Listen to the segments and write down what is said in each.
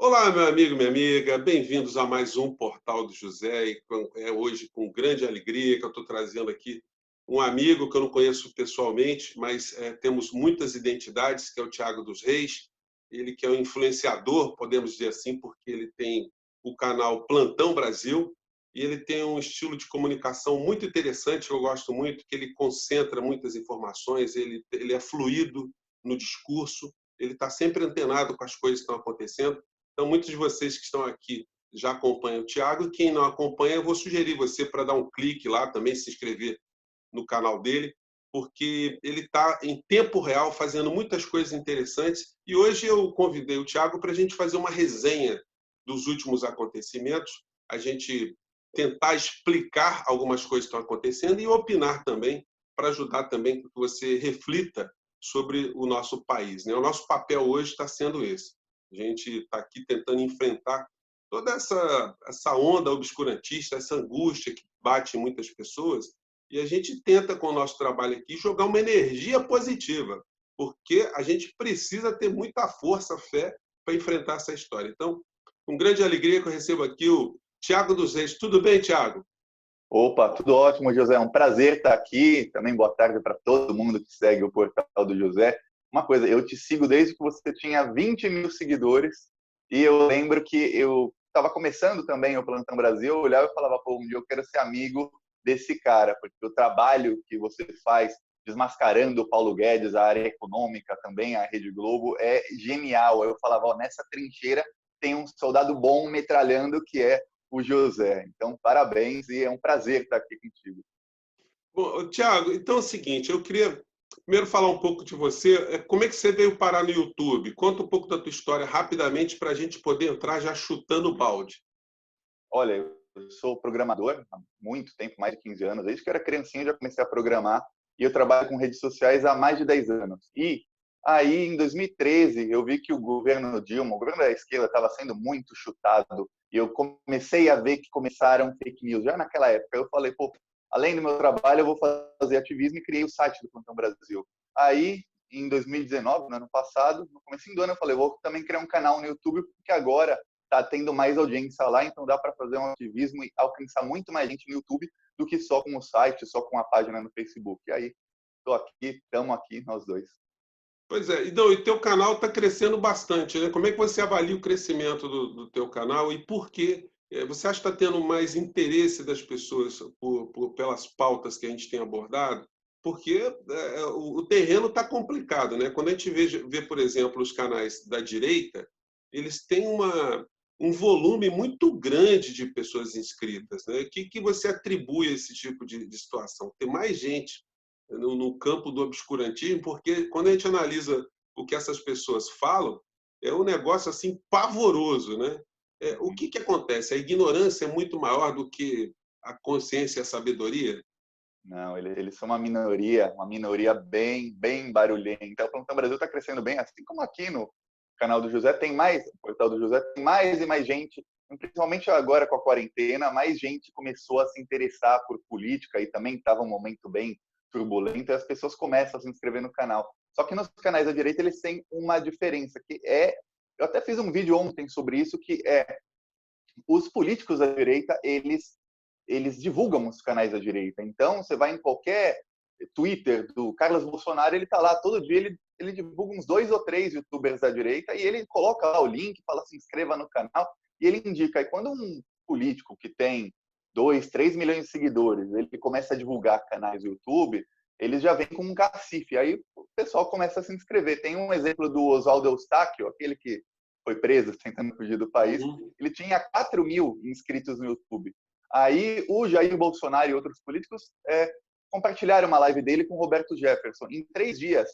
Olá, meu amigo, minha amiga, bem-vindos a mais um Portal do José. Hoje com grande alegria que eu estou trazendo aqui um amigo que eu não conheço pessoalmente, mas temos muitas identidades, que é o Tiago dos Reis. Ele que é um influenciador, podemos dizer assim, porque ele tem o canal Plantão Brasil e ele tem um estilo de comunicação muito interessante, que eu gosto muito, que ele concentra muitas informações, ele é fluido no discurso, ele está sempre antenado com as coisas que estão acontecendo. Então, muitos de vocês que estão aqui já acompanham o Tiago, e quem não acompanha, eu vou sugerir você para dar um clique lá também, se inscrever no canal dele, porque ele está em tempo real fazendo muitas coisas interessantes. E hoje eu convidei o Tiago para a gente fazer uma resenha dos últimos acontecimentos, a gente tentar explicar algumas coisas que estão acontecendo e opinar também, para ajudar também que você reflita sobre o nosso país, né? O nosso papel hoje está sendo esse. A gente está aqui tentando enfrentar toda essa onda obscurantista, essa angústia que bate em muitas pessoas, e a gente tenta, com o nosso trabalho aqui, jogar uma energia positiva, porque a gente precisa ter muita força, fé, para enfrentar essa história. Então, com grande alegria que eu recebo aqui o Tiago dos Reis. Tudo bem, Tiago? Opa, tudo ótimo, José. É um prazer estar aqui. Também boa tarde para todo mundo que segue o portal do José. Uma coisa, eu te sigo desde que você tinha 20 mil seguidores e eu lembro que eu estava começando também o Plantão Brasil, eu olhava e falava, pô, um dia eu quero ser amigo desse cara, porque o trabalho que você faz desmascarando o Paulo Guedes, a área econômica também, a Rede Globo, é genial. Eu falava, ó, nessa trincheira tem um soldado bom metralhando que é o José. Então, parabéns e é um prazer estar aqui contigo. Bom, Tiago, então é o seguinte, eu queria primeiro falar um pouco de você. Como é que você veio parar no YouTube? Conta um pouco da tua história rapidamente para a gente poder entrar já chutando o balde. Olha, eu sou programador há muito tempo, mais de 15 anos. Desde que eu era criancinha, eu já comecei a programar e eu trabalho com redes sociais há mais de 10 anos. E aí, em 2013, eu vi que o governo Dilma, o governo da esquerda, estava sendo muito chutado e eu comecei a ver que começaram fake news. Já naquela época, eu falei, pô, além do meu trabalho, eu vou fazer ativismo e criei o site do Plantão Brasil. Aí, em 2019, no ano passado, no começo do ano, eu falei, vou também criar um canal no YouTube, porque agora está tendo mais audiência lá, então dá para fazer um ativismo e alcançar muito mais gente no YouTube do que só com o site, só com a página no Facebook. E aí, estou aqui, estamos aqui, nós dois. Pois é, então, e teu canal está crescendo bastante, né? Como é que você avalia o crescimento do teu canal e por quê? Você acha que está tendo mais interesse das pessoas pelas pautas que a gente tem abordado? Porque o terreno está complicado, né? Quando a gente vê, por exemplo, os canais da direita, eles têm um volume muito grande de pessoas inscritas, né? O que você atribui a esse tipo de situação? Tem mais gente no campo do obscurantismo, porque quando a gente analisa o que essas pessoas falam, é um negócio assim pavoroso, né? O que acontece? A ignorância é muito maior do que a consciência e a sabedoria? Não, eles são uma minoria bem barulhenta. O Plantão Brasil está crescendo bem, assim como aqui no canal do José tem mais, no portal do José tem mais e mais gente, principalmente agora com a quarentena, mais gente começou a se interessar por política e também estava um momento bem turbulento e as pessoas começam a se inscrever no canal. Só que nos canais da direita eles têm uma diferença, que é, eu até fiz um vídeo ontem sobre isso, que é os políticos da direita, eles divulgam os canais da direita. Então, você vai em qualquer Twitter do Carlos Bolsonaro, ele está lá todo dia, ele divulga uns 2 ou 3 youtubers da direita e ele coloca lá o link, fala se inscreva no canal e ele indica. E quando um político que tem 2, 3 milhões de seguidores, ele começa a divulgar canais do YouTube, eles já vêm com um cacife. Aí o pessoal começa a se inscrever. Tem um exemplo do Oswaldo Eustáquio, aquele que foi preso tentando fugir do país. Uhum. Ele tinha 4 mil inscritos no YouTube. Aí o Jair Bolsonaro e outros políticos compartilharam uma live dele com o Roberto Jefferson. Em 3 dias,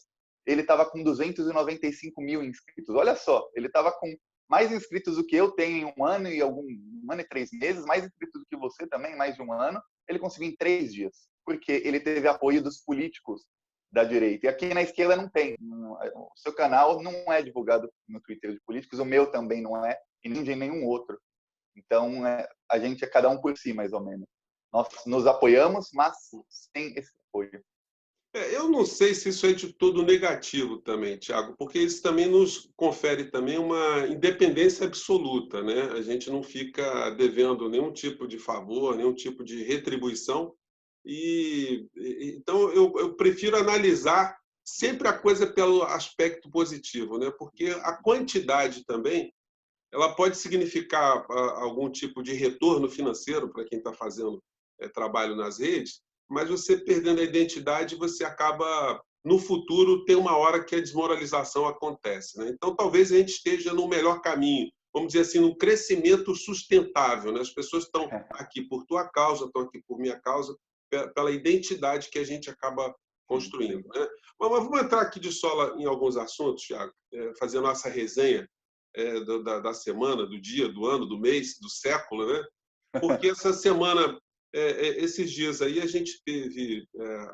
ele estava com 295 mil inscritos. Olha só, ele estava com mais inscritos do que eu tenho em um ano e 3 meses, mais inscritos do que você também, mais de um ano. Ele conseguiu em 3 dias, porque ele teve apoio dos políticos da direita. E aqui na esquerda não tem. O seu canal não é divulgado no Twitter de políticos, o meu também não é, e nem de nenhum outro. Então, a gente é cada um por si, mais ou menos. Nós nos apoiamos, mas sem esse apoio. Eu não sei se isso é de todo negativo também, Tiago, porque isso também nos confere também uma independência absoluta, né? A gente não fica devendo nenhum tipo de favor, nenhum tipo de retribuição. Então eu prefiro analisar sempre a coisa pelo aspecto positivo, né? Porque a quantidade também ela pode significar algum tipo de retorno financeiro para quem está fazendo trabalho nas redes, mas você perdendo a identidade, você acaba, no futuro, tem uma hora que a desmoralização acontece. Né? Então, talvez a gente esteja no melhor caminho, vamos dizer assim, num crescimento sustentável. Né? As pessoas estão aqui por tua causa, estão aqui por minha causa, pela identidade que a gente acaba construindo. Né? Mas vamos entrar aqui de sola em alguns assuntos, Thiago, fazer a nossa resenha da semana, do dia, do ano, do mês, do século, né? Porque essa semana, esses dias aí, a gente teve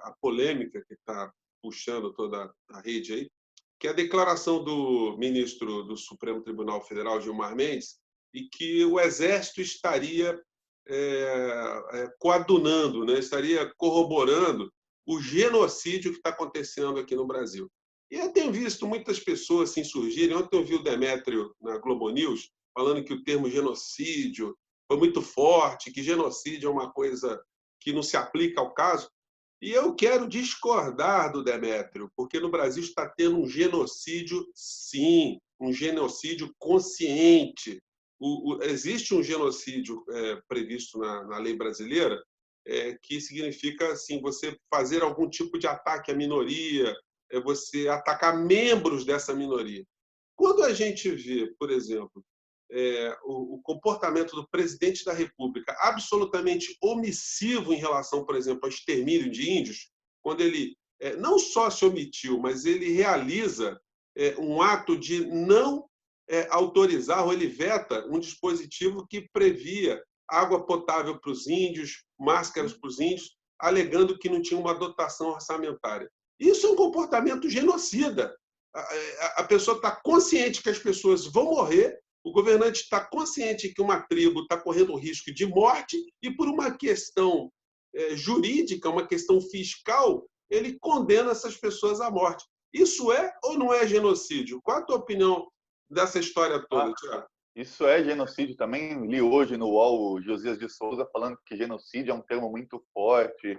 a polêmica que está puxando toda a rede aí, que é a declaração do ministro do Supremo Tribunal Federal, Gilmar Mendes, e que o Exército estaria coadunando, né? Estaria corroborando o genocídio que está acontecendo aqui no Brasil. E eu tenho visto muitas pessoas assim surgirem. Ontem eu vi o Demétrio na Globo News falando que o termo genocídio foi muito forte, que genocídio é uma coisa que não se aplica ao caso. E eu quero discordar do Demétrio, porque no Brasil está tendo um genocídio, sim, um genocídio consciente. Existe um genocídio previsto na lei brasileira, que significa assim, você fazer algum tipo de ataque à minoria, você atacar membros dessa minoria. Quando a gente vê, por exemplo, o comportamento do presidente da República absolutamente omissivo em relação, por exemplo, ao extermínio de índios, quando ele não só se omitiu, mas ele realiza um ato de não autorizar, ou ele veta um dispositivo que previa água potável para os índios, máscaras para os índios, alegando que não tinha uma dotação orçamentária. Isso é um comportamento genocida. A pessoa está consciente que as pessoas vão morrer, o governante está consciente que uma tribo está correndo o risco de morte e, por uma questão jurídica, uma questão fiscal, ele condena essas pessoas à morte. Isso é ou não é genocídio? Qual a tua opinião dessa história toda, Tiago? Isso é genocídio também. Li hoje no UOL o Josias de Souza falando que genocídio é um termo muito forte.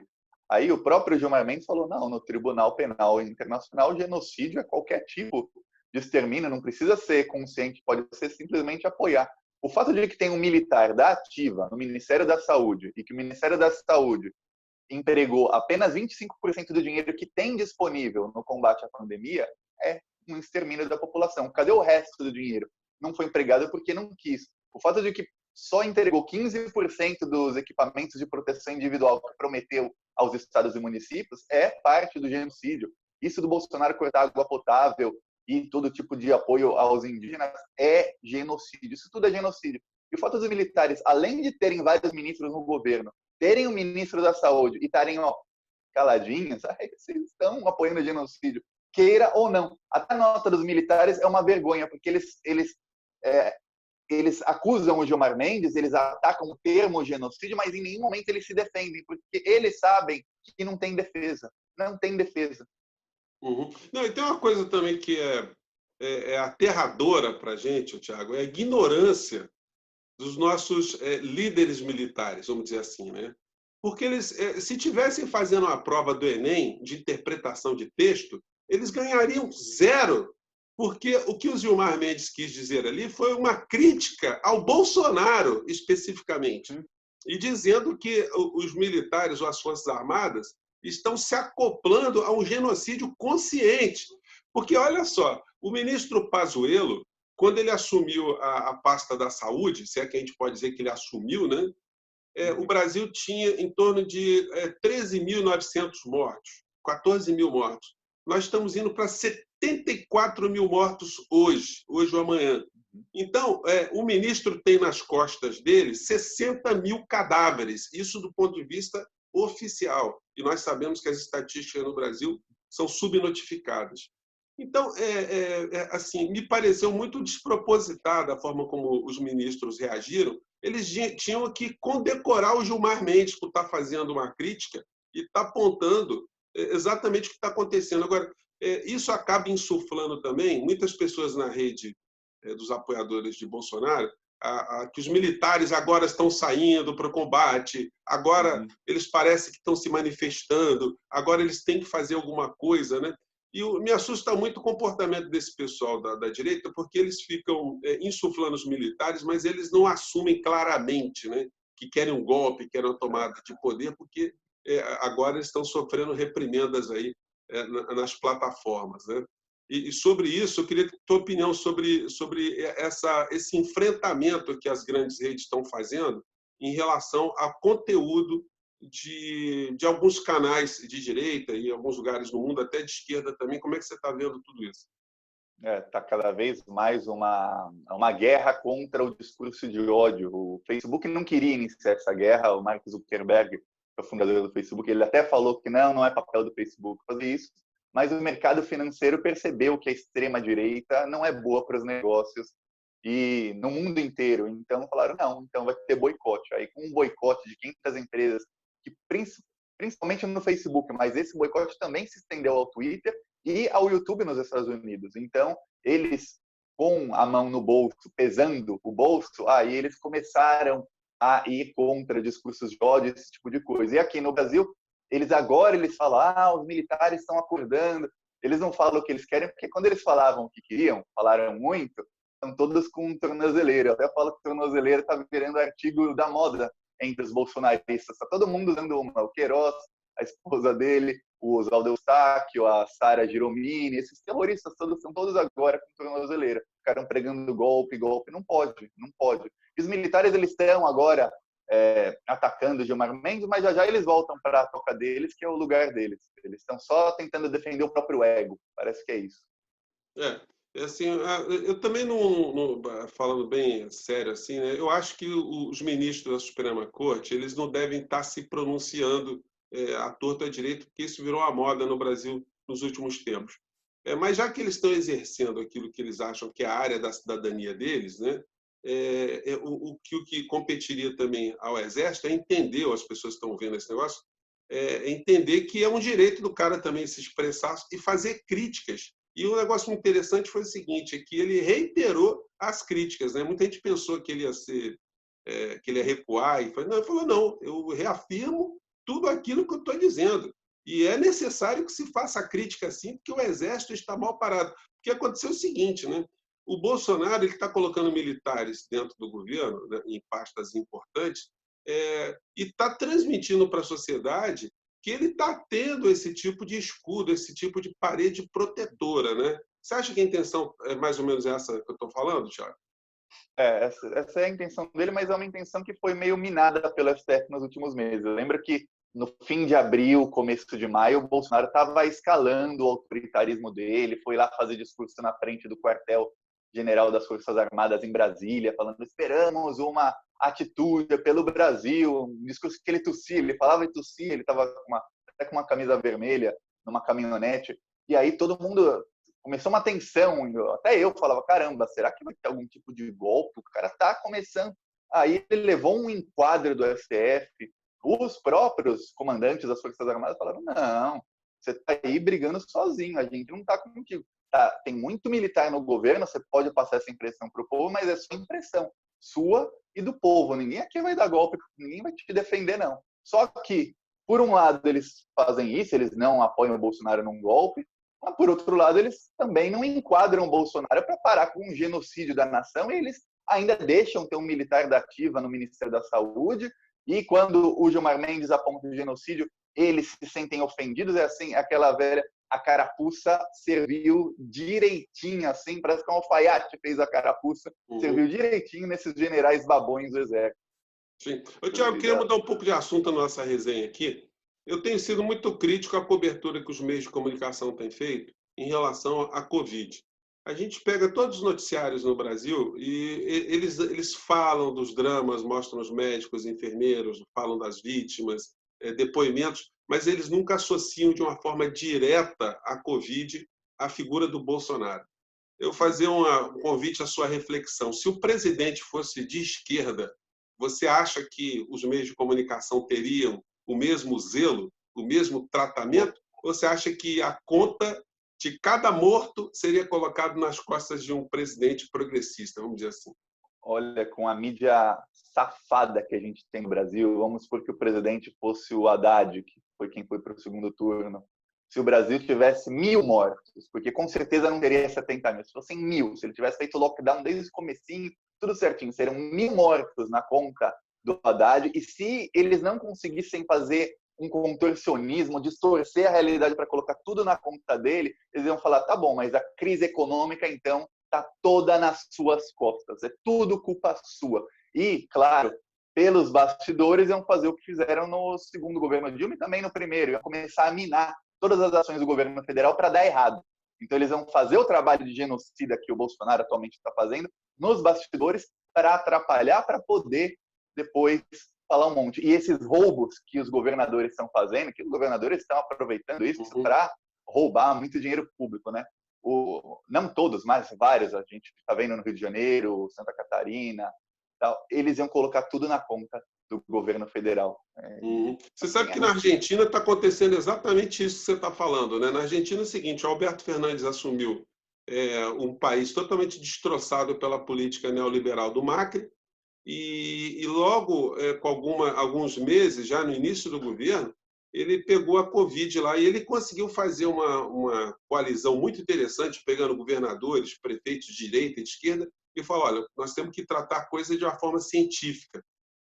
Aí o próprio Gilmar Mendes falou, não, no Tribunal Penal Internacional, genocídio é qualquer tipo de extermínio, não precisa ser consciente, pode ser simplesmente apoiar. O fato de que tem um militar da ativa no Ministério da Saúde e que o Ministério da Saúde empregou apenas 25% do dinheiro que tem disponível no combate à pandemia é um extermínio da população. Cadê o resto do dinheiro? Não foi empregado porque não quis. O fato de que só entregou 15% dos equipamentos de proteção individual que prometeu aos estados e municípios é parte do genocídio. Isso do Bolsonaro cortar água potável e todo tipo de apoio aos indígenas é genocídio. Isso tudo é genocídio. E o fato dos militares, além de terem vários ministros no governo, terem o ministro da Saúde e estarem caladinhos, vocês estão apoiando o genocídio, queira ou não. Até a nota dos militares é uma vergonha, porque eles acusam o Gilmar Mendes, eles atacam o termo genocídio, mas em nenhum momento eles se defendem, porque eles sabem que não tem defesa. Não tem defesa. Uhum. Não, e tem uma coisa também que é aterradora para a gente, Tiago, é a ignorância dos nossos líderes militares, vamos dizer assim, né? Porque eles, se tivessem fazendo a prova do Enem de interpretação de texto, eles ganhariam zero, porque o que o Gilmar Mendes quis dizer ali foi uma crítica ao Bolsonaro, especificamente, e dizendo que os militares ou as Forças Armadas estão se acoplando a um genocídio consciente. Porque, olha só, o ministro Pazuello, quando ele assumiu a pasta da saúde, se é que a gente pode dizer que ele assumiu, né? O Brasil tinha em torno de 13.900 mortos, 14 mil mortos. Nós estamos indo para 74 mil mortos hoje ou amanhã. Então, o ministro tem nas costas dele 60 mil cadáveres, isso do ponto de vista oficial. E nós sabemos que as estatísticas no Brasil são subnotificadas. Então, assim, me pareceu muito despropositada a forma como os ministros reagiram. Eles tinham que condecorar o Gilmar Mendes por estar fazendo uma crítica e estar apontando exatamente o que está acontecendo. Agora, isso acaba insuflando também muitas pessoas na rede dos apoiadores de Bolsonaro, que os militares agora estão saindo para o combate, agora eles parecem que estão se manifestando, agora eles têm que fazer alguma coisa, né? E me assusta muito o comportamento desse pessoal da direita, porque eles ficam insuflando os militares, mas eles não assumem claramente, né, que querem um golpe, querem uma tomada de poder, porque agora eles estão sofrendo reprimendas aí nas plataformas, né? E sobre isso, eu queria tua opinião sobre esse enfrentamento que as grandes redes estão fazendo em relação a conteúdo de alguns canais de direita e em alguns lugares do mundo, até de esquerda também. Como é que você está vendo tudo isso? Está cada vez mais uma guerra contra o discurso de ódio. O Facebook não queria iniciar essa guerra. O Mark Zuckerberg, que é o fundador do Facebook, ele até falou que não é papel do Facebook fazer isso, mas o mercado financeiro percebeu que a extrema-direita não é boa para os negócios e no mundo inteiro. Então falaram, não, então vai ter boicote. Aí com um boicote de 500 empresas, que principalmente no Facebook, mas esse boicote também se estendeu ao Twitter e ao YouTube nos Estados Unidos. Então, eles, com a mão no bolso, pesando o bolso, aí eles começaram a ir contra discursos de ódio, esse tipo de coisa. E aqui no Brasil, eles falam, os militares estão acordando. Eles não falam o que eles querem, porque quando eles falavam o que queriam, falaram muito, estão todos com tornozeleira. Eu até falo que tornozeleira está virando artigo da moda entre os bolsonaristas. Está todo mundo usando uma. O Queiroz, a esposa dele, o Oswaldo Eustáquio, a Sara Giromini, esses terroristas todos são todos agora com tornozeleira. Ficaram pregando golpe. Não pode. E os militares, eles estão agora atacando Gilmar Mendes, mas já eles voltam para a toca deles, que é o lugar deles. Eles estão só tentando defender o próprio ego. Parece que é isso. Assim, eu também não falando bem sério assim, né? Eu acho que os ministros da Suprema Corte eles não devem estar se pronunciando à torta à direita, porque isso virou uma moda no Brasil nos últimos tempos. Mas já que eles estão exercendo aquilo que eles acham que é a área da cidadania deles, né? O que competiria também ao Exército é entender, ou as pessoas que estão vendo esse negócio, entender que é um direito do cara também se expressar e fazer críticas. E um negócio interessante foi o seguinte, que ele reiterou as críticas, né? Muita gente pensou que ele ia recuar, e ele falou, não, eu reafirmo tudo aquilo que eu estou dizendo. E é necessário que se faça a crítica assim, porque o Exército está mal parado. Porque aconteceu o seguinte, né? O Bolsonaro está colocando militares dentro do governo, né, em pastas importantes, e está transmitindo para a sociedade que ele está tendo esse tipo de escudo, esse tipo de parede protetora, né? Você acha que a intenção é mais ou menos essa que eu estou falando, Thiago? Essa é a intenção dele, mas é uma intenção que foi meio minada pelo STF nos últimos meses. Eu lembro que no fim de abril, começo de maio, o Bolsonaro estava escalando o autoritarismo dele, foi lá fazer discurso na frente do quartel-general das Forças Armadas em Brasília, falando, esperamos uma atitude pelo Brasil, um discurso que ele tossia, ele falava e tossia, ele estava até com uma camisa vermelha, numa caminhonete, e aí todo mundo começou uma tensão, até eu falava, caramba, será que vai ter algum tipo de golpe? O cara está começando. Aí ele levou um enquadro do STF, os próprios comandantes das Forças Armadas falaram, não, você está aí brigando sozinho, a gente não está contigo. Tá, tem muito militar no governo, você pode passar essa impressão para o povo, mas é sua impressão, sua e do povo. Ninguém aqui vai dar golpe, ninguém vai te defender, não. Só que, por um lado, eles fazem isso, eles não apoiam o Bolsonaro num golpe, mas, por outro lado, eles também não enquadram o Bolsonaro para parar com um genocídio da nação, e eles ainda deixam ter um militar da ativa no Ministério da Saúde, e quando o Gilmar Mendes aponta o genocídio, eles se sentem ofendidos, é assim, aquela velha, a carapuça serviu direitinho, assim, parece que um alfaiate fez a carapuça, serviu direitinho nesses generais babões do Exército. Sim. Tiago, eu queria mudar um pouco de assunto na nossa resenha aqui. Eu tenho sido muito crítico à cobertura que os meios de comunicação têm feito em relação à Covid. A gente pega todos os noticiários no Brasil e eles falam dos dramas, mostram os médicos, enfermeiros, falam das vítimas, depoimentos, mas eles nunca associam de uma forma direta a Covid à figura do Bolsonaro. Eu fazer um convite à sua reflexão. Se o presidente fosse de esquerda, você acha que os meios de comunicação teriam o mesmo zelo, o mesmo tratamento? ou você acha que a conta de cada morto seria colocado nas costas de um presidente progressista, vamos dizer assim? Olha, com a mídia safada que a gente tem no Brasil, vamos supor que o presidente fosse o Haddad, que foi quem foi para o segundo turno. Se o Brasil tivesse 1.000 mortos, porque com certeza não teria 70 mil, se fossem 1.000, se ele tivesse feito lockdown desde o comecinho, tudo certinho, seriam 1.000 mortos na conta do Haddad, e se eles não conseguissem fazer um contorcionismo, distorcer a realidade para colocar tudo na conta dele, eles iam falar, tá bom, mas a crise econômica, então, está toda nas suas costas, é tudo culpa sua. E, claro, pelos bastidores, iam fazer o que fizeram no segundo governo Dilma e também no primeiro, iam começar a minar todas as ações do governo federal para dar errado. Então, eles vão fazer o trabalho de genocida que o Bolsonaro atualmente está fazendo nos bastidores para atrapalhar, para poder depois falar um monte. E esses roubos que os governadores estão fazendo, que os governadores estão aproveitando isso para roubar muito dinheiro público, né? Não todos, mas vários, a gente está vendo no Rio de Janeiro, Santa Catarina, tal, eles iam colocar tudo na conta do governo federal. Você sabe que na Argentina está acontecendo exatamente isso que você está falando, né? Na Argentina é o seguinte, o Alberto Fernandes assumiu um país totalmente destroçado pela política neoliberal do Macri e logo, com alguns meses, já no início do governo, ele pegou a Covid lá e ele conseguiu fazer uma coalizão muito interessante, pegando governadores, prefeitos de direita e de esquerda, e falou, olha, nós temos que tratar a coisa de uma forma científica.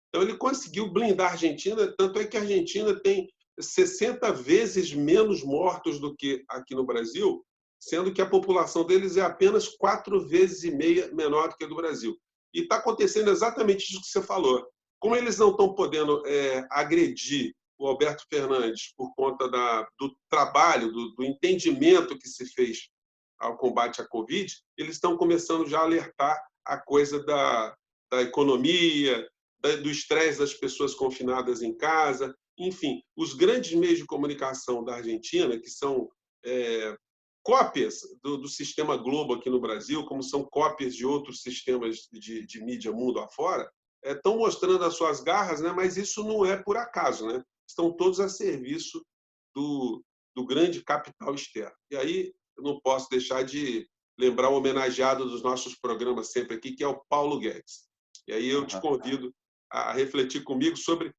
Então, ele conseguiu blindar a Argentina, tanto é que a Argentina tem 60 vezes menos mortos do que aqui no Brasil, sendo que a população deles é apenas 4,5 vezes menor do que a do Brasil. E está acontecendo exatamente isso que você falou. Como eles não estão podendo agredir o Alberto Fernandes por conta do trabalho, do entendimento que se fez ao combate à Covid, eles estão começando já a alertar a coisa da economia, do estresse das pessoas confinadas em casa. Enfim, os grandes meios de comunicação da Argentina, que são cópias do sistema Globo aqui no Brasil, como são cópias de outros sistemas de mídia mundo afora, estão mostrando as suas garras, né? Mas isso não é por acaso, né? Estão todos a serviço do grande capital externo. E aí eu não posso deixar de lembrar o homenageado dos nossos programas sempre aqui, que é o Paulo Guedes. E aí eu te convido a refletir comigo sobre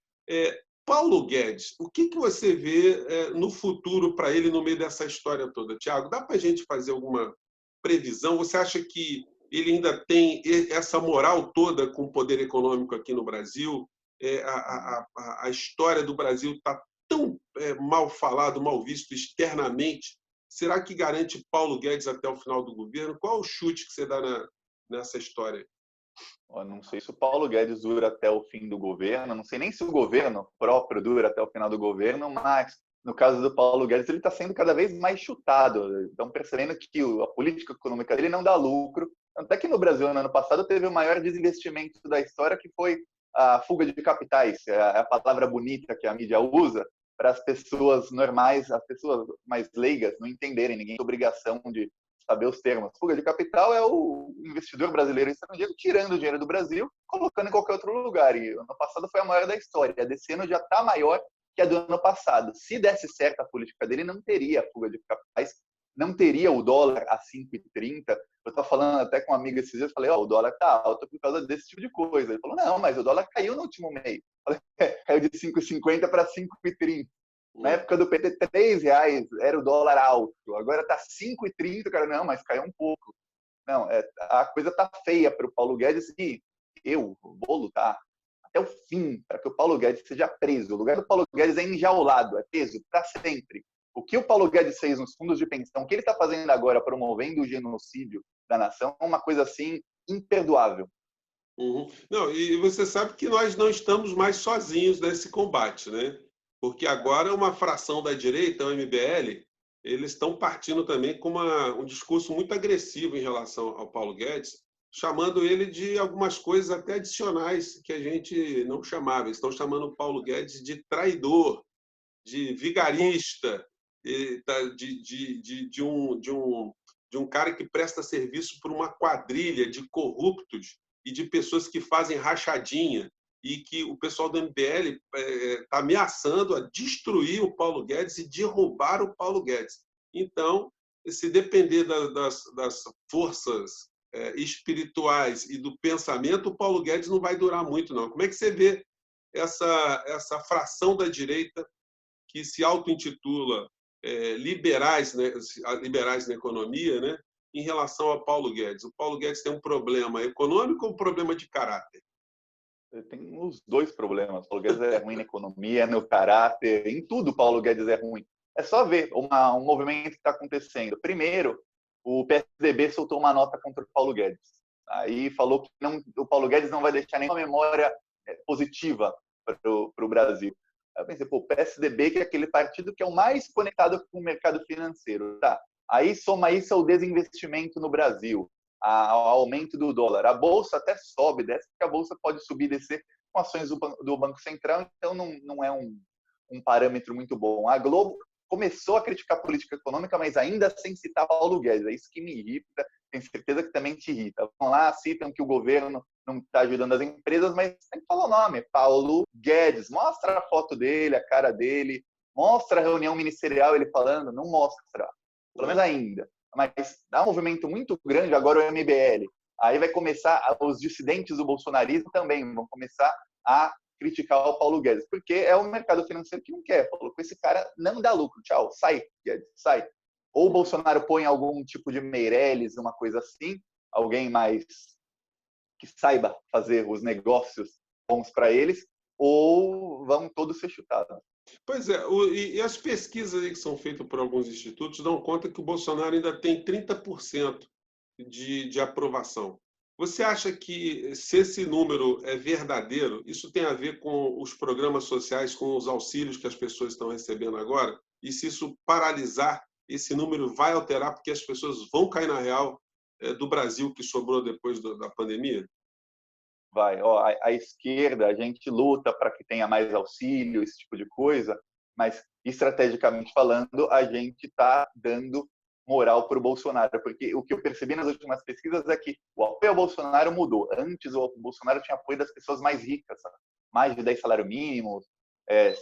Paulo Guedes. O que você vê no futuro para ele no meio dessa história toda? Tiago, dá para a gente fazer alguma previsão? Você acha que ele ainda tem essa moral toda com o poder econômico aqui no Brasil? A história do Brasil está tão mal falado, mal visto externamente. Será que garante Paulo Guedes até o final do governo? Qual é o chute que você dá nessa história? Eu não sei se o Paulo Guedes dura até o fim do governo, não sei nem se o governo próprio dura até o final do governo, mas no caso do Paulo Guedes, ele está sendo cada vez mais chutado. Estão percebendo que a política econômica dele não dá lucro. Até que no Brasil, no ano passado, teve o maior desinvestimento da história, que foi a fuga de capitais, a palavra bonita que a mídia usa, para as pessoas normais, as pessoas mais leigas, não entenderem, ninguém tem obrigação de saber os termos. Fuga de capital é o investidor brasileiro e estrangeiro tirando o dinheiro do Brasil, colocando em qualquer outro lugar. E o ano passado foi a maior da história. A desse ano já está maior que a do ano passado. Se desse certo a política dele, não teria fuga de capitais, não teria o dólar a 5,30. Eu estava falando até com uma amiga esses dias, falei, o dólar está alto por causa desse tipo de coisa. Ele falou, não, mas o dólar caiu no último mês. Falei, caiu de 5,50 para 5,30. Na época do PT, R$3 era o dólar alto. Agora está 5,30, cara. Não, mas caiu um pouco. Não, a coisa tá feia para o Paulo Guedes e eu vou lutar até o fim para que o Paulo Guedes seja preso. O lugar do Paulo Guedes é enjaulado, é preso para sempre. O que o Paulo Guedes fez nos fundos de pensão, o que ele está fazendo agora promovendo o genocídio da nação, é uma coisa assim imperdoável. Não, e você sabe que nós não estamos mais sozinhos nesse combate, né? Porque agora uma fração da direita, o MBL, eles estão partindo também com um discurso muito agressivo em relação ao Paulo Guedes, chamando ele de algumas coisas até adicionais que a gente não chamava. Eles estão chamando o Paulo Guedes de traidor, de vigarista, de um cara que presta serviço por uma quadrilha de corruptos e de pessoas que fazem rachadinha e que o pessoal do MBL está ameaçando a destruir o Paulo Guedes e derrubar o Paulo Guedes. Então, se depender das forças espirituais e do pensamento, o Paulo Guedes não vai durar muito, não. Como é que você vê essa fração da direita que se auto-intitula liberais, né, liberais na economia, né, em relação ao Paulo Guedes? O Paulo Guedes tem um problema econômico ou um problema de caráter? Tem os dois problemas. O Paulo Guedes é ruim na economia, no caráter, em tudo o Paulo Guedes é ruim. É só ver um movimento que está acontecendo. Primeiro, o PSDB soltou uma nota contra o Paulo Guedes. Aí falou que o Paulo Guedes não vai deixar nenhuma memória positiva para o Brasil. Aí eu pensei, pô, o PSDB, que é aquele partido que é o mais conectado com o mercado financeiro. Tá. Aí soma isso ao desinvestimento no Brasil, ao aumento do dólar. A Bolsa até sobe, desce, porque a Bolsa pode subir e descer com ações do Banco Central, então não é um parâmetro muito bom. A Globo começou a criticar a política econômica, mas ainda sem citar Paulo Guedes. É isso que me irrita, tenho certeza que também te irrita. Vão lá, citam que o governo não está ajudando as empresas, mas tem que falar o nome, Paulo Guedes. Mostra a foto dele, a cara dele, mostra a reunião ministerial ele falando, não mostra, pelo menos ainda. Mas dá um movimento muito grande agora o MBL. Aí vai começar, os dissidentes do bolsonarismo também vão começar a criticar o Paulo Guedes, porque é o mercado financeiro que não quer. Falou, com esse cara não dá lucro, tchau, sai, Guedes, sai. Ou o Bolsonaro põe algum tipo de Meirelles, uma coisa assim, alguém mais que saiba fazer os negócios bons para eles, ou vão todos ser chutados. Pois é, e as pesquisas que são feitas por alguns institutos dão conta que o Bolsonaro ainda tem 30% de aprovação. Você acha que, se esse número é verdadeiro, isso tem a ver com os programas sociais, com os auxílios que as pessoas estão recebendo agora? E se isso paralisar, esse número vai alterar porque as pessoas vão cair na real do Brasil que sobrou depois da pandemia? Vai, ó, a esquerda, a gente luta para que tenha mais auxílio, esse tipo de coisa, mas estrategicamente falando, a gente está dando moral para o Bolsonaro, porque o que eu percebi nas últimas pesquisas é que o apoio ao Bolsonaro mudou. Antes, o Bolsonaro tinha apoio das pessoas mais ricas, sabe? Mais de 10 salários mínimos,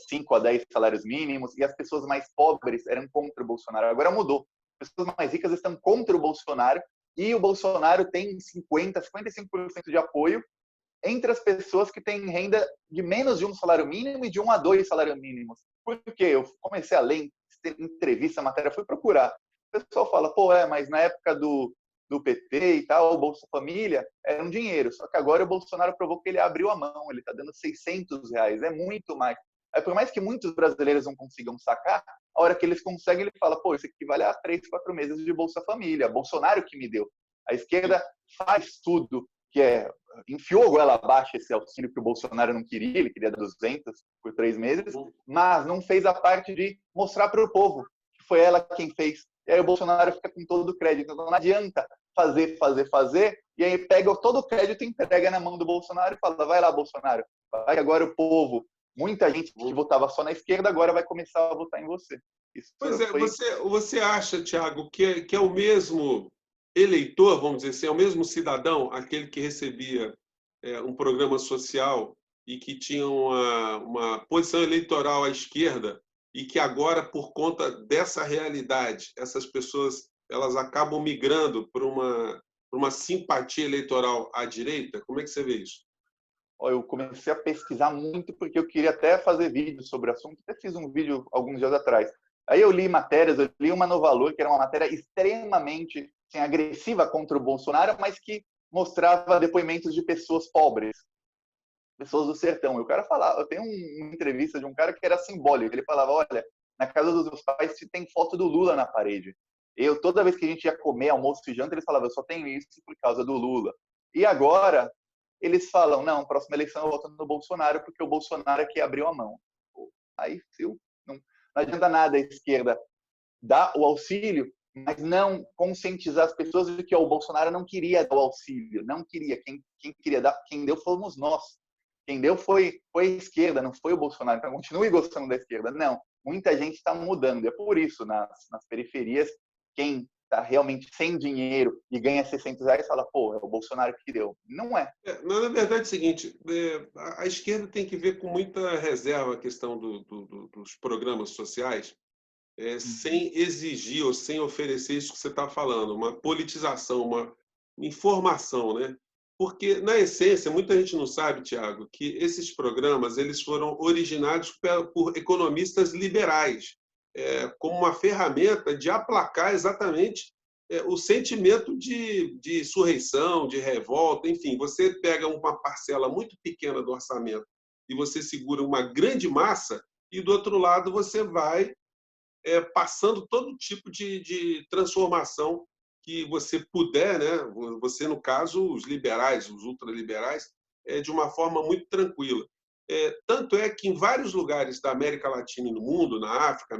5 a 10 salários mínimos, e as pessoas mais pobres eram contra o Bolsonaro. Agora mudou. As pessoas mais ricas estão contra o Bolsonaro, e o Bolsonaro tem 55% de apoio entre as pessoas que têm renda de menos de um salário mínimo e de 1 a 2 salários mínimos. Por quê? Eu comecei a ler entrevista, matéria, fui procurar. O pessoal fala, pô, mas na época do PT e tal, o Bolsa Família era um dinheiro. Só que agora o Bolsonaro provou que ele abriu a mão, ele está dando R$600, é muito mais. Aí, por mais que muitos brasileiros não consigam sacar, a hora que eles conseguem, ele fala, pô, isso equivale a 3, 4 meses de Bolsa Família. Bolsonaro que me deu. A esquerda faz tudo, que enfiou a goela abaixo esse auxílio que o Bolsonaro não queria, ele queria 200 por 3 meses, mas não fez a parte de mostrar para o povo que foi ela quem fez. E aí o Bolsonaro fica com todo o crédito. Então não adianta fazer, e aí pega todo o crédito e entrega na mão do Bolsonaro e fala, vai lá, Bolsonaro, vai agora o povo. Muita gente que votava só na esquerda agora vai começar a votar em você. Isso pois é, você acha, Thiago, que é o mesmo eleitor, vamos dizer assim, é o mesmo cidadão, aquele que recebia um programa social e que tinha uma posição eleitoral à esquerda e que agora, por conta dessa realidade, essas pessoas elas acabam migrando para uma simpatia eleitoral à direita? Como é que você vê isso? Eu comecei a pesquisar muito porque eu queria até fazer vídeo sobre o assunto. Até fiz um vídeo alguns dias atrás. Aí eu li matérias, eu li uma no Valor, que era uma matéria extremamente agressiva contra o Bolsonaro, mas que mostrava depoimentos de pessoas pobres, pessoas do sertão. E o cara falava, eu tenho uma entrevista de um cara que era simbólico. Ele falava, olha, na casa dos meus pais tem foto do Lula na parede. Toda vez que a gente ia comer almoço e janta, eles falavam, eu só tenho isso por causa do Lula. E agora eles falam, não, próxima eleição eu voto no Bolsonaro, porque o Bolsonaro é que abriu a mão. Aí, não adianta nada a esquerda dar o auxílio, mas não conscientizar as pessoas de que o Bolsonaro não queria dar o auxílio, não queria. Quem queria dar, quem deu fomos nós. Quem deu foi a esquerda, não foi o Bolsonaro. Então, continue gostando da esquerda. Não, muita gente está mudando. É por isso, nas periferias, quem está realmente sem dinheiro e ganha R$ 600, fala, pô, é o Bolsonaro que deu. Não é. Na verdade é o seguinte, a esquerda tem que ver com muita reserva a questão dos programas sociais, sem exigir ou sem oferecer isso que você está falando, uma politização, uma informação, né? Porque, na essência, muita gente não sabe, Tiago, que esses programas eles foram originados por economistas liberais, como uma ferramenta de aplacar exatamente o sentimento de insurreição, de revolta, enfim. Você pega uma parcela muito pequena do orçamento e você segura uma grande massa, e, do outro lado, você vai passando todo tipo de transformação que você puder, né? Você, no caso, os liberais, os ultraliberais, de uma forma muito tranquila. Tanto é que em vários lugares da América Latina e no mundo, na África,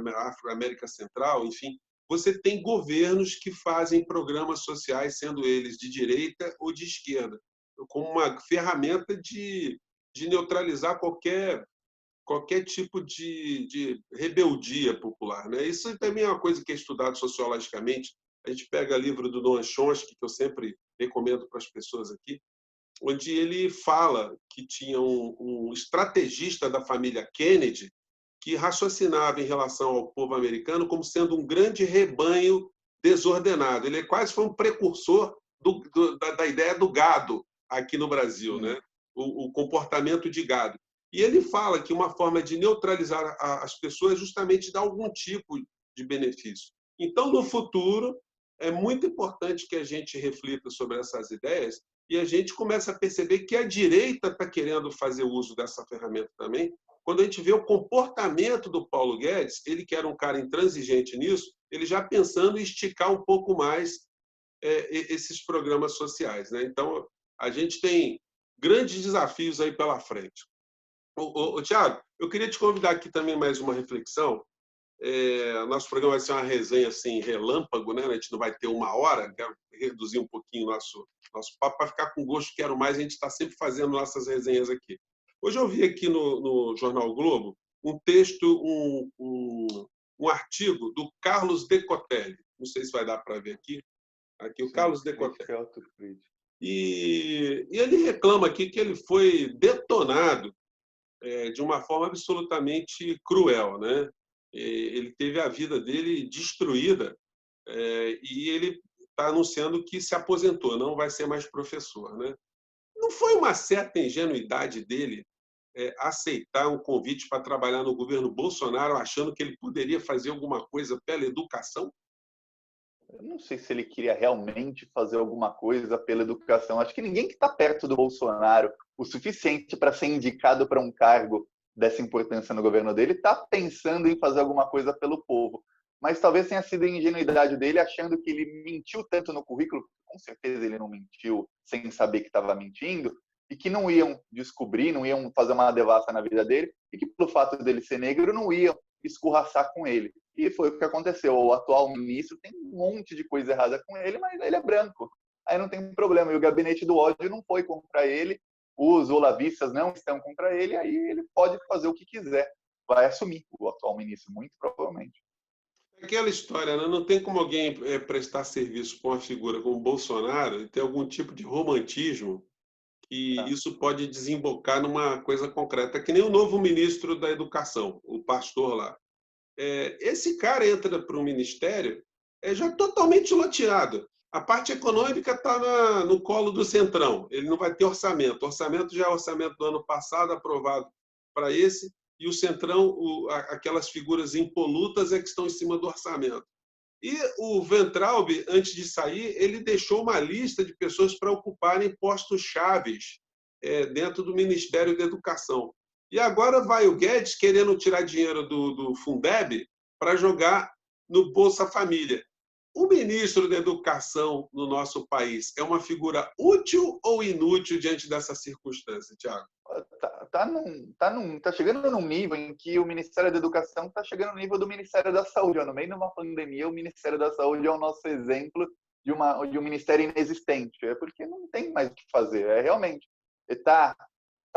América Central, enfim, você tem governos que fazem programas sociais, sendo eles de direita ou de esquerda, como uma ferramenta de neutralizar qualquer tipo de rebeldia popular, né? Isso também é uma coisa que é estudado sociologicamente. A gente pega livro do Noam Chomsky, que eu sempre recomendo para as pessoas aqui, onde ele fala que tinha um estrategista da família Kennedy que raciocinava em relação ao povo americano como sendo um grande rebanho desordenado. Ele quase foi um precursor da ideia do gado aqui no Brasil, né? O comportamento de gado. E ele fala que uma forma de neutralizar as pessoas é justamente dar algum tipo de benefício. Então, no futuro, é muito importante que a gente reflita sobre essas ideias e a gente começa a perceber que a direita está querendo fazer uso dessa ferramenta também. Quando a gente vê o comportamento do Paulo Guedes, ele que era um cara intransigente nisso, ele já pensando em esticar um pouco mais esses programas sociais, né? Então, a gente tem grandes desafios aí pela frente. Tiago, eu queria te convidar aqui também mais uma reflexão. Nosso programa vai ser uma resenha assim, relâmpago, né? A gente não vai ter uma hora, quero reduzir um pouquinho nosso papo para ficar com gosto, quero mais, a gente está sempre fazendo nossas resenhas aqui. Hoje eu vi aqui no Jornal Globo um texto, um artigo do Carlos Decotelli. Não sei se vai dar para ver aqui. Aqui, o Carlos Decotelli. E ele reclama aqui que ele foi detonado de uma forma absolutamente cruel, né? Ele teve a vida dele destruída e ele está anunciando que se aposentou, não vai ser mais professor, né? Não foi uma certa ingenuidade dele aceitar um convite para trabalhar no governo Bolsonaro, achando que ele poderia fazer alguma coisa pela educação? Eu não sei se ele queria realmente fazer alguma coisa pela educação. Acho que ninguém que está perto do Bolsonaro o suficiente para ser indicado para um cargo dessa importância no governo dele está pensando em fazer alguma coisa pelo povo. Mas talvez tenha sido a ingenuidade dele, achando que ele mentiu tanto no currículo, com certeza ele não mentiu sem saber que estava mentindo, e que não iam descobrir, não iam fazer uma devassa na vida dele, e que pelo fato dele ser negro não iam escorraçar com ele. E foi o que aconteceu. O atual ministro tem um monte de coisa errada com ele, mas ele é branco. Aí não tem problema. E o gabinete do ódio não foi contra ele, os olavistas não estão contra ele, aí ele pode fazer o que quiser. Vai assumir o atual ministro, muito provavelmente. Aquela história, né? Não tem como alguém prestar serviço para uma figura como Bolsonaro e ter algum tipo de romantismo que isso pode desembocar numa coisa concreta, que nem o novo ministro da Educação, o pastor lá. Esse cara entra para o ministério já totalmente loteado. A parte econômica está no colo do Centrão. Ele não vai ter orçamento. O orçamento já é o orçamento do ano passado, aprovado para esse, e o Centrão, aquelas figuras impolutas que estão em cima do orçamento. E o Weintraub, antes de sair, ele deixou uma lista de pessoas para ocuparem postos chaves dentro do Ministério da Educação. E agora vai o Guedes querendo tirar dinheiro do Fundeb para jogar no Bolsa Família. O ministro da Educação no nosso país é uma figura útil ou inútil diante dessa circunstância, Tiago? Tá chegando num nível em que o Ministério da Educação está chegando no nível do Ministério da Saúde. No meio de uma pandemia, o Ministério da Saúde é o nosso exemplo de um ministério inexistente. É porque não tem mais o que fazer. Realmente, está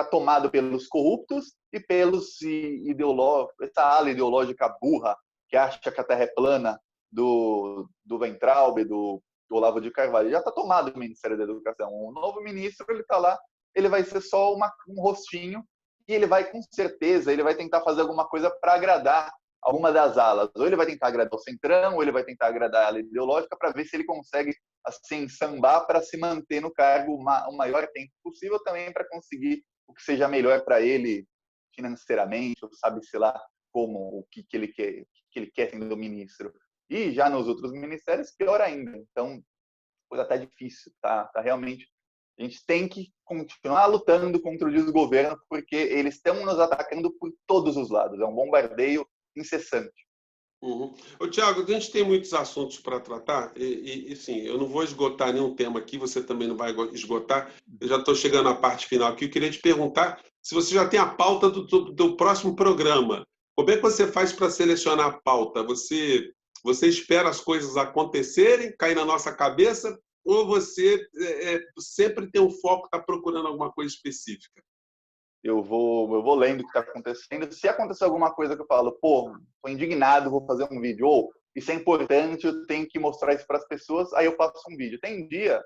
tomado pelos corruptos e pelos ideológicos, essa ala ideológica burra que acha que a Terra é plana do Weintraub, do Olavo de Carvalho. Já está tomado o Ministério da Educação. O novo ministro, ele está lá, ele vai ser só um rostinho e ele vai, com certeza, ele vai tentar fazer alguma coisa para agradar alguma das alas. Ou ele vai tentar agradar o Centrão, ou ele vai tentar agradar a ala ideológica para ver se ele consegue, assim, sambar para se manter no cargo o maior tempo possível, também para conseguir o que seja melhor para ele financeiramente, ou sabe-se lá como, o que ele quer sendo ministro. E já nos outros ministérios, pior ainda. Então, coisa tá difícil, tá realmente. A gente tem que continuar lutando contra o desgoverno, porque eles estão nos atacando por todos os lados. É um bombardeio incessante. Uhum. Ô, Tiago, a gente tem muitos assuntos para tratar sim, eu não vou esgotar nenhum tema aqui, você também não vai esgotar. Eu já estou chegando à parte final aqui. Eu queria te perguntar se você já tem a pauta do próximo programa. Como é que você faz para selecionar a pauta? Você espera as coisas acontecerem, cair na nossa cabeça, ou você sempre tem um foco, está procurando alguma coisa específica? Eu vou lendo o que está acontecendo. Se acontecer alguma coisa que eu falo, pô, estou indignado, vou fazer um vídeo, ou isso é importante, eu tenho que mostrar isso para as pessoas, aí eu faço um vídeo. Tem dia,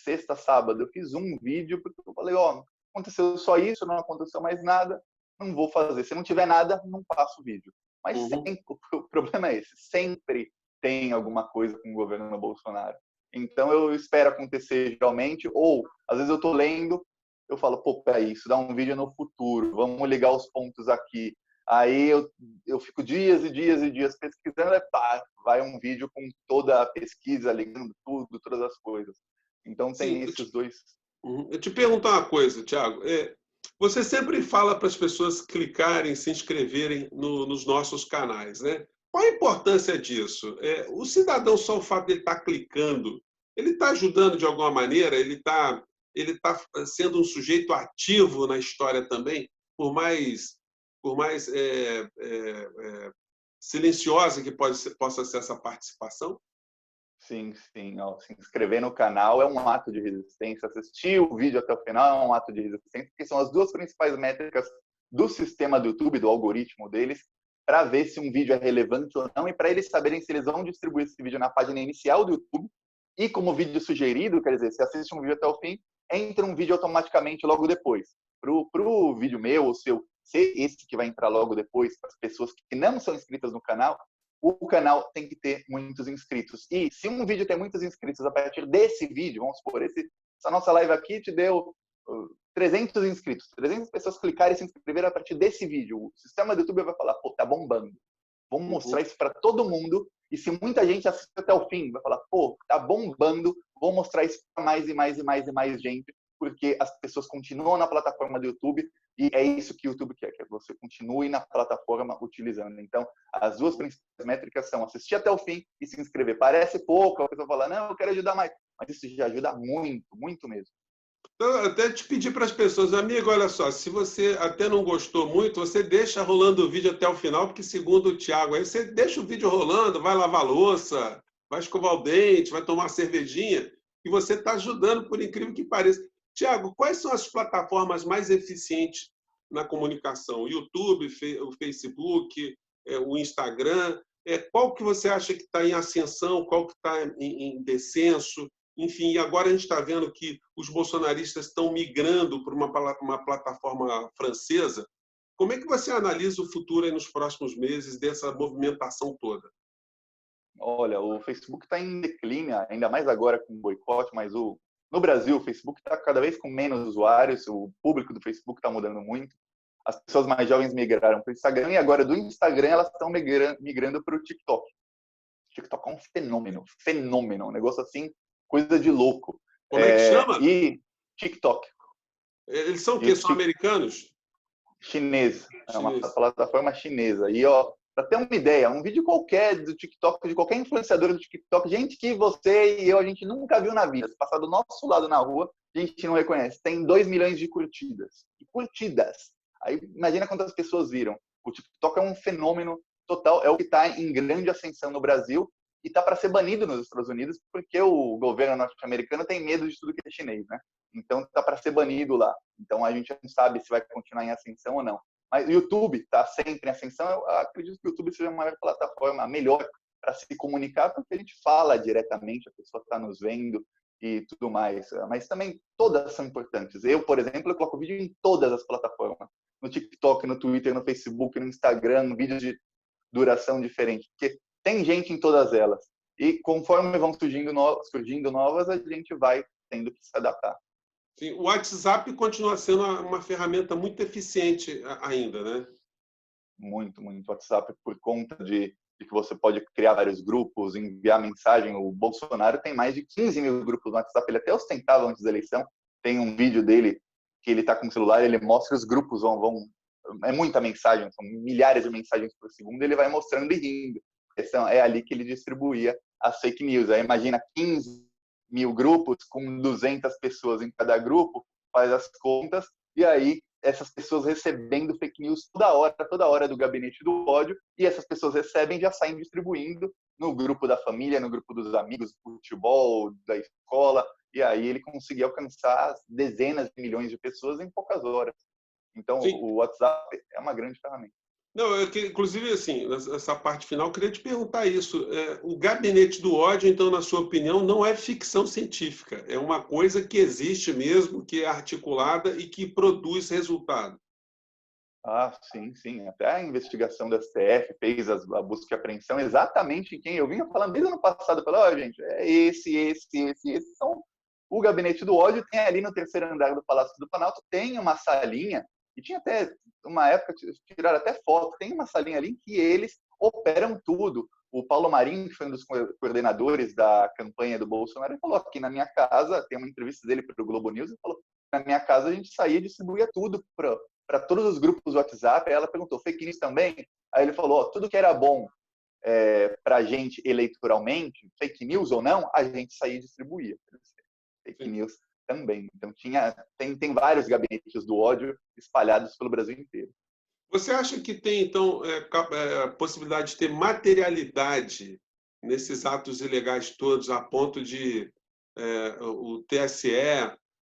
sexta, sábado, eu fiz um vídeo porque eu falei, ó, aconteceu só isso, não aconteceu mais nada, não vou fazer. Se não tiver nada, não faço vídeo. Mas sempre, o problema é esse, sempre tem alguma coisa com o governo Bolsonaro. Então eu espero acontecer realmente, ou às vezes eu estou lendo, eu falo, pô, peraí, isso dá um vídeo no futuro, vamos ligar os pontos aqui. Aí eu fico dias e dias e dias pesquisando, pá, vai um vídeo com toda a pesquisa, ligando tudo, todas as coisas. Então tem esses dois. Eu te pergunto uma coisa, Tiago. Você sempre fala para as pessoas clicarem, se inscreverem nos nossos canais, né? Qual a importância disso? O cidadão, só o fato de ele estar clicando, ele está ajudando de alguma maneira? Ele tá sendo um sujeito ativo na história também, por mais silenciosa que possa ser essa participação? Sim, sim. Ó, se inscrever no canal é um ato de resistência. Assistir o vídeo até o final é um ato de resistência, porque são as duas principais métricas do sistema do YouTube, do algoritmo deles, para ver se um vídeo é relevante ou não e para eles saberem se eles vão distribuir esse vídeo na página inicial do YouTube e como vídeo sugerido, quer dizer, se assiste um vídeo até o fim, entra um vídeo automaticamente logo depois. Pro vídeo meu ou seu ser esse que vai entrar logo depois, para as pessoas que não são inscritas no canal, o canal tem que ter muitos inscritos. E se um vídeo tem muitos inscritos a partir desse vídeo, vamos supor, essa nossa live aqui te deu 300 inscritos, 300 pessoas clicarem e se inscreveram a partir desse vídeo. O sistema do YouTube vai falar, pô, tá bombando. Vamos mostrar isso para todo mundo. E se muita gente assiste até o fim, vai falar, pô, tá bombando, vou mostrar isso para mais e mais e mais e mais gente, porque as pessoas continuam na plataforma do YouTube e é isso que o YouTube quer, que você continue na plataforma utilizando. Então, as duas principais métricas são assistir até o fim e se inscrever. Parece pouco, a pessoa fala, não, eu quero ajudar mais, mas isso já ajuda muito, muito mesmo. Então, até te pedir para as pessoas, amigo, olha só, se você até não gostou muito, você deixa rolando o vídeo até o final, porque segundo o Tiago, aí você deixa o vídeo rolando, vai lavar a louça, vai escovar o dente, vai tomar uma cervejinha, e você está ajudando, por incrível que pareça. Tiago, quais são as plataformas mais eficientes na comunicação? O YouTube, o Facebook, o Instagram? Qual que você acha que está em ascensão, qual que está em descenso? Enfim, e agora a gente está vendo que os bolsonaristas estão migrando para uma plataforma francesa. Como é que você analisa o futuro aí nos próximos meses dessa movimentação toda? Olha, o Facebook está em declínio, ainda mais agora com o boicote, mas no Brasil o Facebook está cada vez com menos usuários, o público do Facebook está mudando muito. As pessoas mais jovens migraram para o Instagram e agora do Instagram elas estão migrando para o TikTok. O TikTok é um fenômeno, um negócio assim, coisa de louco. Como é que chama? E TikTok. Eles são o quê? São americanos? Chinês. É uma plataforma chinesa. E, ó, para ter uma ideia, um vídeo qualquer do TikTok, de qualquer influenciador do TikTok, gente que você e eu, a gente nunca viu na vida. Se passar do nosso lado na rua, a gente não reconhece. Tem 2 milhões de curtidas. Aí imagina quantas pessoas viram. O TikTok é um fenômeno total, é o que está em grande ascensão no Brasil e está para ser banido nos Estados Unidos porque o governo norte-americano tem medo de tudo que é chinês, né? Então está para ser banido lá. Então a gente não sabe se vai continuar em ascensão ou não. Mas o YouTube está sempre em ascensão. Eu acredito que o YouTube seja a maior plataforma, a melhor para se comunicar, porque a gente fala diretamente, a pessoa está nos vendo e tudo mais. Mas também todas são importantes. Eu, por exemplo, eu coloco vídeo em todas as plataformas. No TikTok, no Twitter, no Facebook, no Instagram, vídeos de duração diferente. Porque tem gente em todas elas. E conforme vão surgindo novas, a gente vai tendo que se adaptar. Sim, o WhatsApp continua sendo uma ferramenta muito eficiente ainda, né? Muito, muito. WhatsApp, por conta de que você pode criar vários grupos, enviar mensagem. O Bolsonaro tem mais de 15 mil grupos no WhatsApp. Ele até ostentava antes da eleição. Tem um vídeo dele que ele está com o celular, ele mostra os grupos, é muita mensagem, são milhares de mensagens por segundo, ele vai mostrando e rindo. É ali que ele distribuía as fake news. Aí imagina 15 mil grupos com 200 pessoas em cada grupo, faz as contas, e aí essas pessoas recebendo fake news toda hora do gabinete do ódio, e essas pessoas recebem e já saem distribuindo no grupo da família, no grupo dos amigos, do futebol, da escola, e aí ele conseguia alcançar dezenas de milhões de pessoas em poucas horas. Então, Sim. o WhatsApp é uma grande ferramenta. Não, inclusive, assim, nessa parte final, eu queria te perguntar isso. O gabinete do ódio, então, na sua opinião, não é ficção científica. É uma coisa que existe mesmo, que é articulada e que produz resultado. Ah, sim, sim. Até a investigação da STF fez a busca e apreensão exatamente em quem eu vinha falando desde o ano passado. Falei, gente, é esse são o gabinete do ódio. Tem ali no terceiro andar do Palácio do Planalto, tem uma salinha, e tinha até, uma época, tiraram até foto, tem uma salinha ali em que eles operam tudo. O Paulo Marinho, que foi um dos coordenadores da campanha do Bolsonaro, ele falou aqui na minha casa, tem uma entrevista dele para o Globo News, ele falou, na minha casa a gente saía e distribuía tudo para todos os grupos do WhatsApp. Aí ela perguntou, fake news também? Aí ele falou, tudo que era bom para a gente eleitoralmente, fake news ou não, a gente saía e distribuía. Fake news também. Então tem vários gabinetes do ódio espalhados pelo Brasil inteiro. Você acha que tem, então, possibilidade de ter materialidade nesses atos ilegais todos, a ponto de o TSE,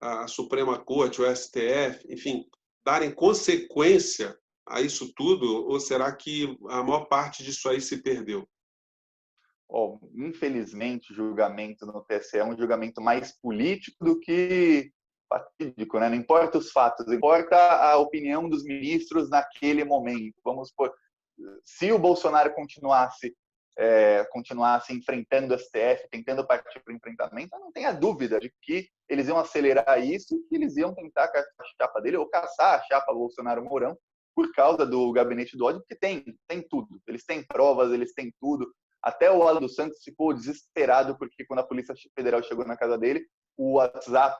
a Suprema Corte, o STF, enfim, darem consequência a isso tudo? Ou será que a maior parte disso aí se perdeu? Infelizmente, o julgamento no TSE é um julgamento mais político do que fatídico, né? Não importa os fatos, importa a opinião dos ministros naquele momento. Vamos supor, se o Bolsonaro continuasse enfrentando o STF, tentando partir para o enfrentamento, eu não tenho a dúvida de que eles iam acelerar isso, que eles iam tentar caçar a chapa dele ou caçar a chapa Bolsonaro-Mourão por causa do gabinete do ódio, porque tem tudo. Eles têm provas, eles têm tudo. Até o Alan dos Santos ficou desesperado porque quando a Polícia Federal chegou na casa dele, o WhatsApp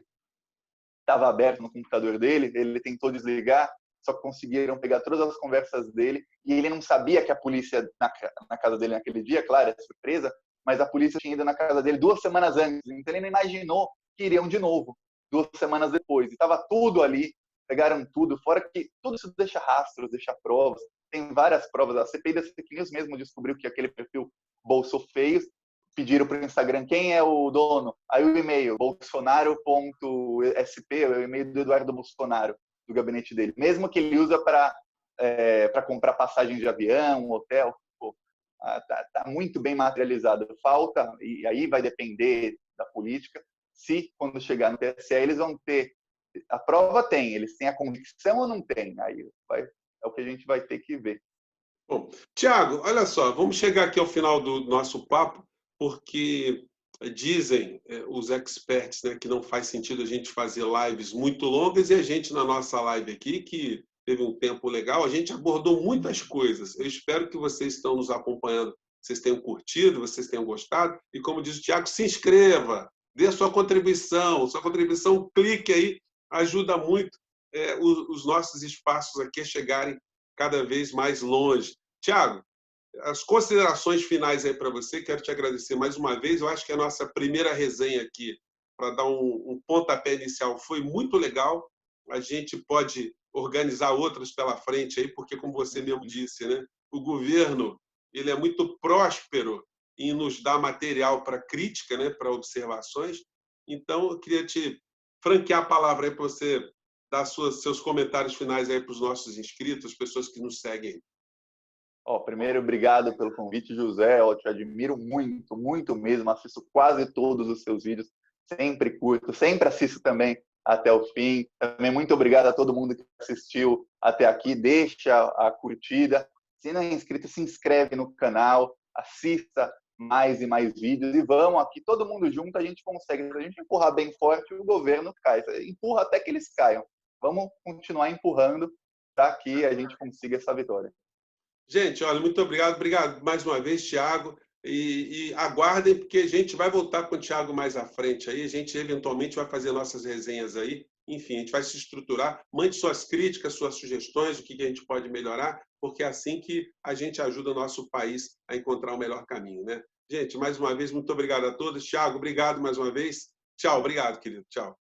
estava aberto no computador dele, ele tentou desligar, só conseguiram pegar todas as conversas dele, e ele não sabia que a polícia na casa dele naquele dia, claro, é surpresa, mas a polícia tinha ido na casa dele 2 semanas antes, então ele não imaginou que iriam de novo, 2 semanas depois, e estava tudo ali, pegaram tudo, fora que tudo isso deixa rastros, deixa provas, tem várias provas, a CPI das fake news mesmo descobriu que aquele perfil Bolso Feios, pediram para o Instagram quem é o dono, aí o e-mail, bolsonaro.sp, é o e-mail do Eduardo Bolsonaro, do gabinete dele, mesmo que ele usa para comprar passagem de avião, hotel, tá muito bem materializado. Falta, e aí vai depender da política, se quando chegar no TSE eles vão ter, a prova tem, eles têm a convicção ou não tem, aí é o que a gente vai ter que ver. Bom, Tiago, olha só, vamos chegar aqui ao final do nosso papo, porque dizem os experts, né, que não faz sentido a gente fazer lives muito longas, e a gente, na nossa live aqui, que teve um tempo legal, a gente abordou muitas coisas. Eu espero que vocês estão nos acompanhando, vocês tenham curtido, vocês tenham gostado, e como diz o Tiago, se inscreva, dê sua contribuição, clique aí, ajuda muito os nossos espaços aqui a chegarem cada vez mais longe. Tiago, as considerações finais aí para você, quero te agradecer mais uma vez. Eu acho que a nossa primeira resenha aqui, para dar um pontapé inicial, foi muito legal. A gente pode organizar outras pela frente aí, porque, como você mesmo disse, né, o governo ele é muito próspero em nos dar material para crítica, né, para observações. Então, eu queria te franquear a palavra aí para você dar seus comentários finais aí para os nossos inscritos, as pessoas que nos seguem. Primeiro, obrigado pelo convite, José. Eu te admiro muito, muito mesmo. Assisto quase todos os seus vídeos, sempre curto, sempre assisto também até o fim. Também muito obrigado a todo mundo que assistiu até aqui. Deixa a curtida. Se não é inscrito, se inscreve no canal, assista mais e mais vídeos e vamos aqui, todo mundo junto, a gente consegue. Se a gente empurrar bem forte, o governo cai. Empurra até que eles caiam. Vamos continuar empurrando para que a gente consiga essa vitória. Gente, olha, muito obrigado. Obrigado mais uma vez, Thiago. E aguardem, porque a gente vai voltar com o Thiago mais à frente aí. A gente eventualmente vai fazer nossas resenhas aí. Enfim, a gente vai se estruturar. Mande suas críticas, suas sugestões, o que a gente pode melhorar, porque é assim que a gente ajuda o nosso país a encontrar o melhor caminho, né? Gente, mais uma vez, muito obrigado a todos. Thiago, obrigado mais uma vez. Tchau, obrigado, querido. Tchau.